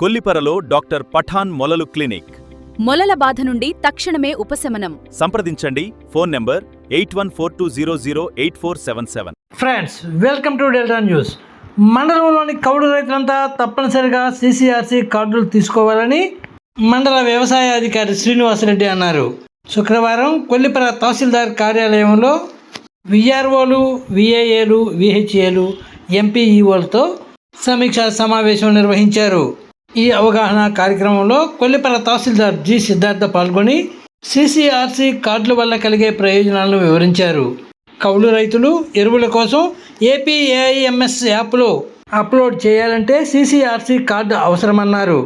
కొల్లిపరలో doctor Pathan మొలలు clinic. మొలల బాధ నుండి తక్షణమే ఉపశమనం. సంప్రదించండి. Phone number 8142008477. Friends, welcome to delta news. మండలంలోని కౌలు రైతులంతా తప్పనిసరిగా CCRC కార్డులు తీసుకోవాలని మండల వ్యవసాయ అధికారి శ్రీనివాసరెడ్డి అన్నారు. శుక్రవారం కొల్లిపర తహసీల్దార్ కార్యాలయంలో VROలు, VAAలు, VHAలు, MPEOలతో సమీక్షా సమావేశం నిర్వహించారు. ఈ అవగాహన కార్యక్రమంలో కొల్లిపర తహసీల్దార్ జి సిద్ధార్థ పాల్గొని CCRC కార్డుల వల్ల కలిగే ప్రయోజనాలను వివరించారు. కౌలు రైతులు ఎరువుల కోసం APAIMS యాప్లో అప్లోడ్ చేయాలంటే CCRC కార్డు అవసరమన్నారు.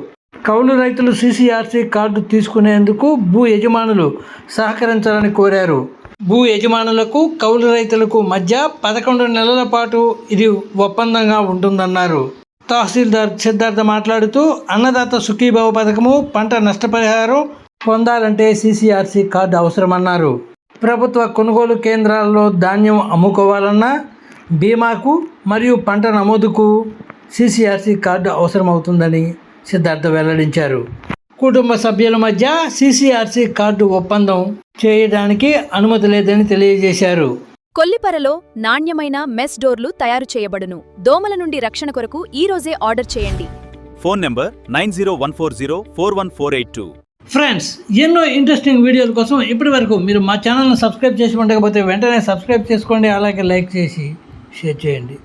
కౌలు రైతులు CCRC కార్డు తీసుకునేందుకు భూ యజమానులు సహకరించాలని కోరారు. భూ యజమానులకు కౌలు రైతులకు మధ్య 11 నెలల పాటు ఇది ఒప్పందంగా ఉంటుందన్నారు. తహసీల్దార్ సిద్ధార్థ మాట్లాడుతూ అన్నదాత సుఖీభావ పథకము, పంట నష్టపరిహారం పొందాలంటే CCRC కార్డు అవసరమన్నారు. ప్రభుత్వ కొనుగోలు కేంద్రాల్లో ధాన్యం అమ్ముకోవాలన్నా బీమాకు మరియు పంట నమోదుకు CCRC కార్డు అవసరమవుతుందని సిద్ధార్థ వెల్లడించారు. కుటుంబ సభ్యుల మధ్య CCRC కార్డు ఒప్పందం చేయడానికి అనుమతి లేదని తెలియజేశారు. కొల్లిపరలో నాణ్యమైన మెస్ డోర్లు తయారు చేయబడును. దోమల నుండి రక్షణ కొరకు ఈ రోజే ఆర్డర్ చేయండి. Phone number 9014041482. ఫ్రెండ్స్, ఎన్నో ఇంట్రెస్టింగ్ వీడియోల కోసం ఇప్పటి వరకు మీరు మా ఛానల్ని సబ్స్క్రైబ్ చేసి ఉండకపోతే వెంటనే సబ్స్క్రైబ్ చేసుకోండి. అలాగే లైక్ చేసి షేర్ చేయండి.